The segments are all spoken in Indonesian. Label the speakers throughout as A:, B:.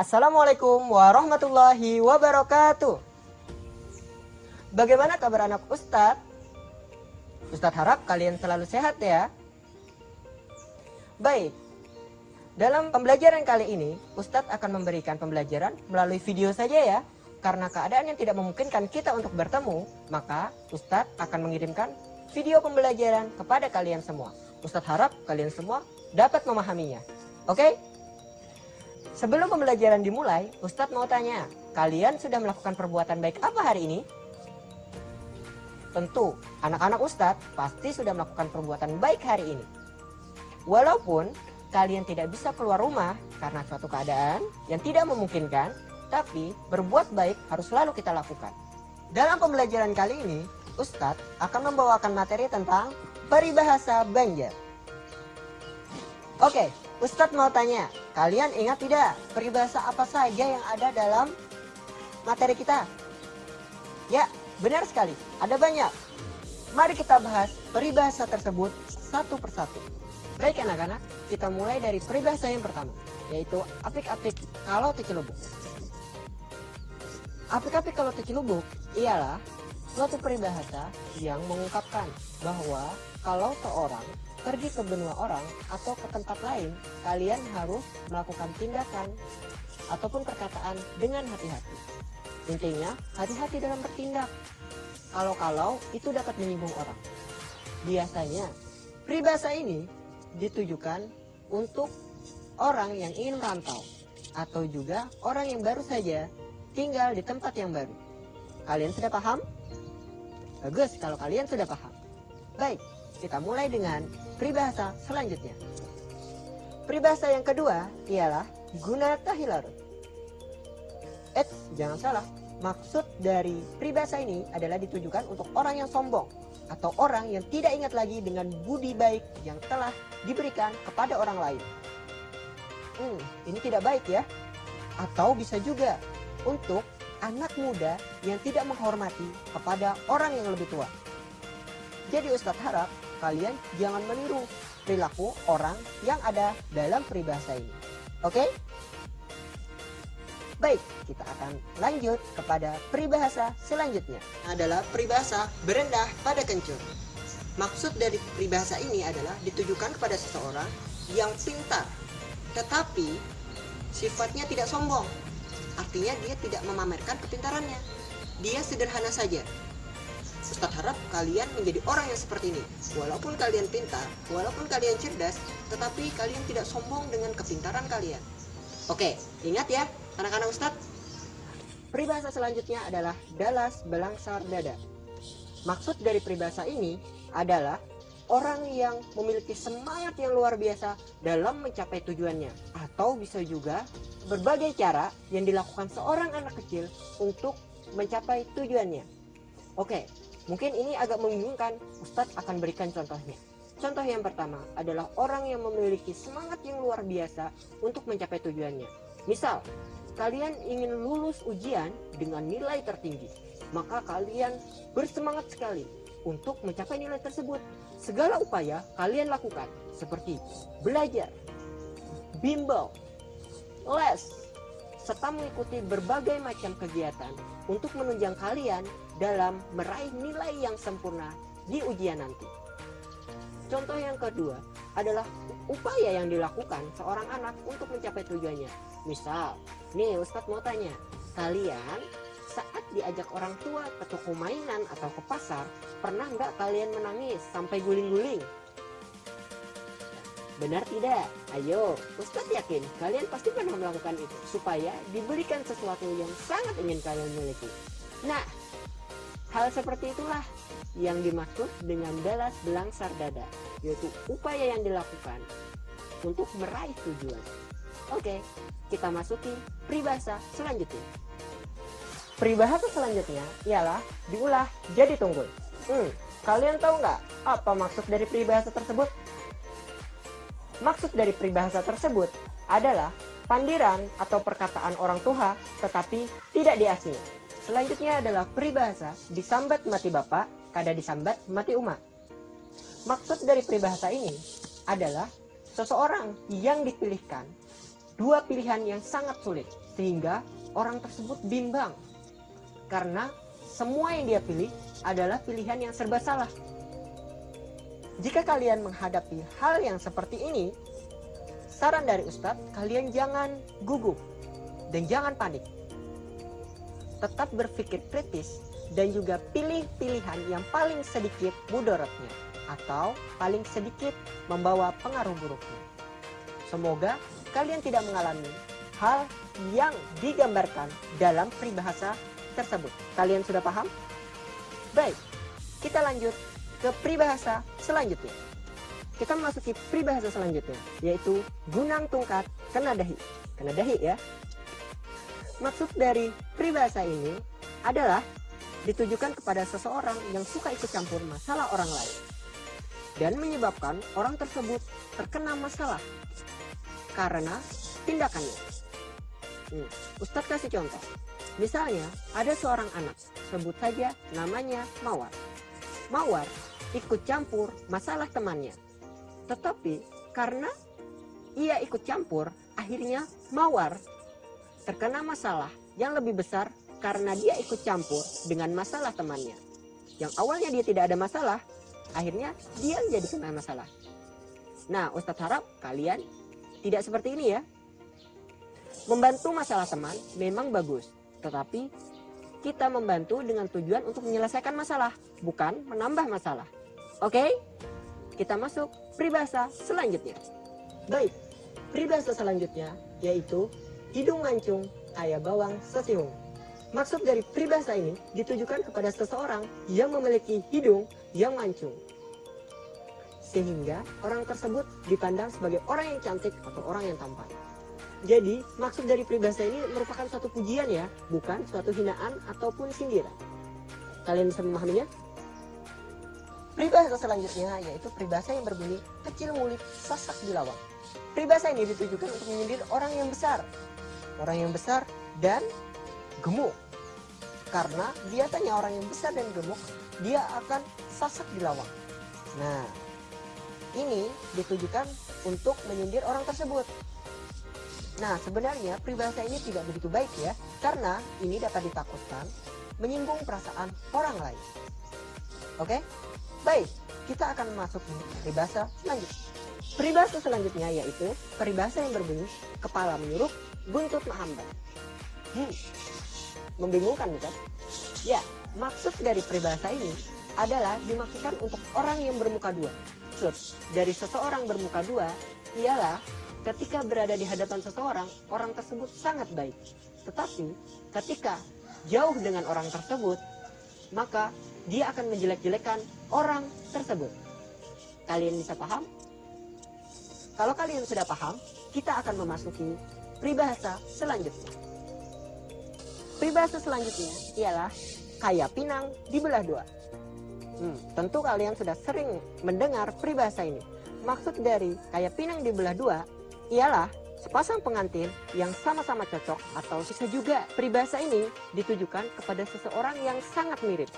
A: Assalamualaikum warahmatullahi wabarakatuh. Bagaimana kabar anak Ustadz? Ustadz harap kalian selalu sehat ya. Baik, dalam pembelajaran kali ini Ustadz akan memberikan pembelajaran melalui video saja ya. Karena keadaan yang tidak memungkinkan kita untuk bertemu, maka Ustadz akan mengirimkan video pembelajaran kepada kalian semua. Ustadz harap kalian semua dapat memahaminya. Oke? Sebelum pembelajaran dimulai, Ustadz mau tanya, kalian sudah melakukan perbuatan baik apa hari ini? Tentu, anak-anak Ustadz pasti sudah melakukan perbuatan baik hari ini. Walaupun kalian tidak bisa keluar rumah karena suatu keadaan yang tidak memungkinkan, tapi berbuat baik harus selalu kita lakukan. Dalam pembelajaran kali ini, Ustadz akan membawakan materi tentang peribahasa Banjar. Oke, Ustadz mau tanya, kalian ingat tidak peribahasa apa saja yang ada dalam materi kita? Ya, benar sekali, ada banyak. Mari kita bahas peribahasa tersebut satu persatu. Baik anak-anak, kita mulai dari peribahasa yang pertama, yaitu apik-apik kalau Ticilubuk. Apik-apik kalau Ticilubuk ialah suatu peribahasa yang mengungkapkan bahwa kalau seorang pergi ke benua orang atau ke tempat lain, kalian harus melakukan tindakan ataupun perkataan dengan hati-hati. Intinya, hati-hati dalam bertindak. Kalau itu dapat menyinggung orang. Biasanya, peribahasa ini ditujukan untuk orang yang ingin merantau atau juga orang yang baru saja tinggal di tempat yang baru. Kalian sudah paham? Bagus kalau kalian sudah paham. Baik, kita mulai dengan peribahasa selanjutnya. Peribahasa yang kedua ialah guna tahilarut. Jangan salah, maksud dari peribahasa ini adalah ditujukan untuk orang yang sombong atau orang yang tidak ingat lagi dengan budi baik yang telah diberikan kepada orang lain. Ini tidak baik ya. Atau bisa juga untuk anak muda yang tidak menghormati kepada orang yang lebih tua. Jadi Ustadz harap kalian jangan meniru perilaku orang yang ada dalam peribahasa ini. Oke? Baik, kita akan lanjut kepada peribahasa selanjutnya. Adalah peribahasa berendah pada kencur. Maksud dari peribahasa ini adalah ditujukan kepada seseorang yang pintar, tetapi sifatnya tidak sombong. Artinya dia tidak memamerkan kepintarannya. Dia sederhana saja. Ustadz harap kalian menjadi orang yang seperti ini. Walaupun kalian pintar, walaupun kalian cerdas, tetapi kalian tidak sombong dengan kepintaran kalian. Oke, ingat ya anak-anak Ustadz. Peribahasa selanjutnya adalah dalas belangsar dada. Maksud dari peribahasa ini adalah orang yang memiliki semangat yang luar biasa dalam mencapai tujuannya. Atau bisa juga berbagai cara yang dilakukan seorang anak kecil untuk mencapai tujuannya. Oke. Mungkin ini agak membingungkan, Ustadz akan berikan contohnya. Contoh yang pertama adalah orang yang memiliki semangat yang luar biasa untuk mencapai tujuannya. Misal, kalian ingin lulus ujian dengan nilai tertinggi, maka kalian bersemangat sekali untuk mencapai nilai tersebut. Segala upaya kalian lakukan, seperti belajar, bimbel, les, serta mengikuti berbagai macam kegiatan untuk menunjang kalian dalam meraih nilai yang sempurna di ujian nanti. Contoh yang kedua adalah upaya yang dilakukan seorang anak untuk mencapai tujuannya. Misal, nih Ustadz mau tanya, kalian saat diajak orang tua ke toko mainan atau ke pasar, pernah nggak kalian menangis sampai guling-guling? Benar tidak? Ayo, Ustadz yakin kalian pasti pernah melakukan itu supaya diberikan sesuatu yang sangat ingin kalian miliki. Nah, hal seperti itulah yang dimaksud dengan dalas belangsar dada, yaitu upaya yang dilakukan untuk meraih tujuan. Oke, kita masuki peribahasa selanjutnya. Peribahasa selanjutnya ialah diulah jadi tunggul. Kalian tahu nggak apa maksud dari peribahasa tersebut? Maksud dari peribahasa tersebut adalah pandiran atau perkataan orang tua tetapi tidak diasing. Selanjutnya adalah peribahasa disambat mati bapak, kada disambat mati umat. Maksud dari peribahasa ini adalah seseorang yang dipilihkan dua pilihan yang sangat sulit. sehingga orang tersebut bimbang karena semua yang dia pilih adalah pilihan yang serba salah. Jika kalian menghadapi hal yang seperti ini, saran dari Ustadz, kalian jangan gugup dan jangan panik. Tetap berpikir kritis dan juga pilih pilihan yang paling sedikit mudaratnya atau paling sedikit membawa pengaruh buruknya. Semoga kalian tidak mengalami hal yang digambarkan dalam peribahasa tersebut. Kalian sudah paham? Baik, kita lanjut ke peribahasa selanjutnya. Kita memasuki peribahasa selanjutnya, yaitu gunang tungkat kena dahi. Kena dahi ya. Maksud dari peribahasa ini adalah ditujukan kepada seseorang yang suka ikut campur masalah orang lain dan menyebabkan orang tersebut terkena masalah karena tindakannya. Ustadz kasih contoh. Misalnya ada seorang anak, sebut saja namanya Mawar. Mawar ikut campur masalah temannya. Tetapi karena ia ikut campur, akhirnya Mawar terkena masalah yang lebih besar karena dia ikut campur dengan masalah temannya. Yang awalnya dia tidak ada masalah, akhirnya dia jadi kena masalah. Nah, Ustadz harap kalian tidak seperti ini ya. Membantu masalah teman memang bagus, tetapi kita membantu dengan tujuan untuk menyelesaikan masalah, bukan menambah masalah. Oke? Kita masuk peribahasa selanjutnya. Baik, peribahasa selanjutnya yaitu hidung mancung kayak bawang sesiung. Maksud dari peribahasa ini ditujukan kepada seseorang yang memiliki hidung yang mancung, sehingga orang tersebut dipandang sebagai orang yang cantik atau orang yang tampan. Jadi maksud dari peribahasa ini merupakan suatu pujian ya, bukan suatu hinaan ataupun sindiran. Kalian bisa memahaminya? Peribahasa selanjutnya yaitu peribahasa yang berbunyi kecil ngulik sasak di lawang. Peribahasa ini ditujukan untuk menyindir orang yang besar. Orang yang besar dan gemuk. Karena biasanya orang yang besar dan gemuk dia akan sasak di lawang. Nah, ini ditujukan untuk menyindir orang tersebut. Nah, sebenarnya peribahasa ini tidak begitu baik ya, karena ini dapat ditakutkan menyinggung perasaan orang lain. Oke? Baik, kita akan masuk ke peribahasa selanjutnya. Peribahasa selanjutnya yaitu peribahasa yang berbunyi kepala menyuruh, buntut menghambat. Membingungkan bukan? Ya, maksud dari peribahasa ini adalah dimaksudkan untuk orang yang bermuka dua. Maksud dari seseorang bermuka dua ialah ketika berada di hadapan seseorang, orang tersebut sangat baik. Tetapi ketika jauh dengan orang tersebut, maka dia akan menjelek-jelekan orang tersebut. Kalian bisa paham? Kalau kalian sudah paham, kita akan memasuki peribahasa selanjutnya. Peribahasa selanjutnya ialah kaya pinang dibelah dua. Tentu kalian sudah sering mendengar peribahasa ini. Maksud dari kaya pinang dibelah dua ialah sepasang pengantin yang sama-sama cocok, atau bisa juga peribahasa ini ditujukan kepada seseorang yang sangat mirip.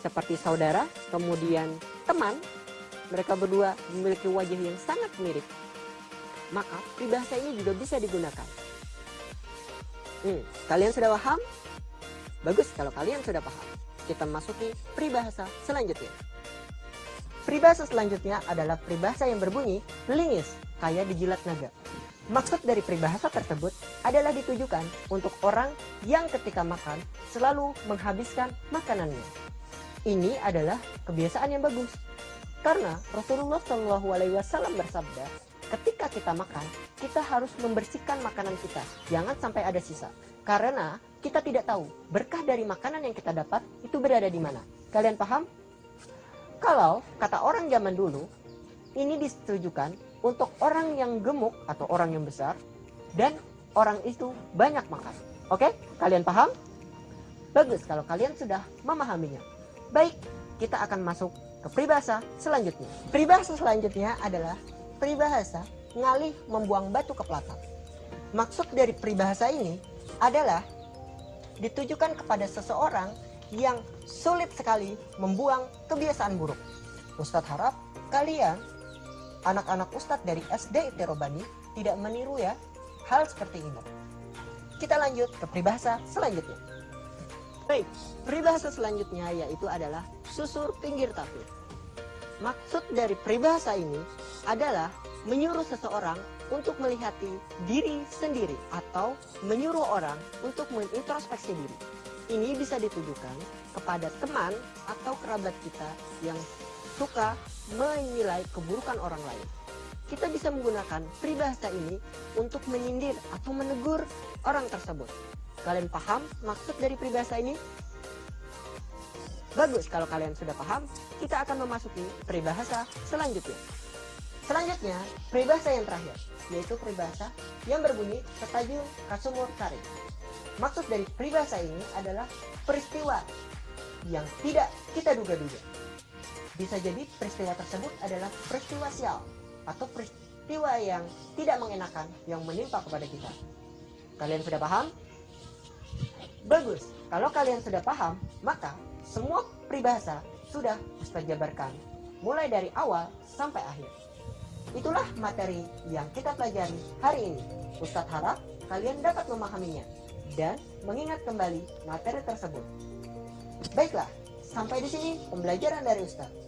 A: Seperti saudara, kemudian teman, mereka berdua memiliki wajah yang sangat mirip. Maka peribahasa ini juga bisa digunakan. Kalian sudah paham? Bagus kalau kalian sudah paham. Kita masuki peribahasa selanjutnya. Peribahasa selanjutnya adalah peribahasa yang berbunyi lingis kayak dijilat naga. Maksud dari peribahasa tersebut adalah ditujukan untuk orang yang ketika makan selalu menghabiskan makanannya. Ini adalah kebiasaan yang bagus. Karena Rasulullah SAW bersabda, ketika kita makan, kita harus membersihkan makanan kita. Jangan sampai ada sisa. Karena kita tidak tahu berkah dari makanan yang kita dapat itu berada di mana. Kalian paham? Kalau kata orang zaman dulu, ini ditujukan untuk orang yang gemuk atau orang yang besar dan orang itu banyak makan. Oke? Kalian paham? Bagus kalau kalian sudah memahaminya. Baik, kita akan masuk ke peribahasa selanjutnya. Peribahasa selanjutnya adalah peribahasa ngalih membuang batu ke pelatang. Maksud dari peribahasa ini adalah ditujukan kepada seseorang yang sulit sekali membuang kebiasaan buruk. Ustadz harap kalian, anak-anak Ustadz dari SD Iterobani, tidak meniru ya hal seperti ini. Kita lanjut ke peribahasa selanjutnya. Baik, peribahasa selanjutnya yaitu adalah susur pinggir tapir. Maksud dari peribahasa ini adalah menyuruh seseorang untuk melihati diri sendiri atau menyuruh orang untuk mengintrospeksi diri. Ini bisa ditujukan kepada teman atau kerabat kita yang suka menilai keburukan orang lain. Kita bisa menggunakan peribahasa ini untuk menyindir atau menegur orang tersebut. Kalian paham maksud dari peribahasa ini? Bagus, kalau kalian sudah paham, kita akan memasuki peribahasa selanjutnya. Selanjutnya, peribahasa yang terakhir, yaitu peribahasa yang berbunyi ketajun kasumur kari. Maksud dari peribahasa ini adalah peristiwa yang tidak kita duga-duga. Bisa jadi peristiwa tersebut adalah peristiwa sial atau peristiwa yang tidak mengenakan yang menimpa kepada kita. Kalian sudah paham? Bagus, kalau kalian sudah paham, maka semua peribahasa sudah Ustadz jabarkan, mulai dari awal sampai akhir. Itulah materi yang kita pelajari hari ini. Ustadz harap kalian dapat memahaminya dan mengingat kembali materi tersebut. Baiklah, sampai di sini pembelajaran dari Ustadz.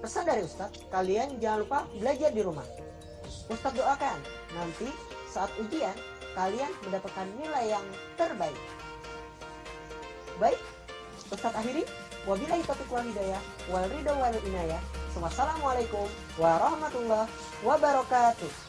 A: Pesan dari Ustadz, kalian jangan lupa belajar di rumah. Ustadz doakan nanti saat ujian kalian mendapatkan nilai yang terbaik. Baik, Ustadz akhiri. Wabillahi taufiq wal hidayah wal ridha wal inayah. Wassalamualaikum warahmatullahi wabarakatuh.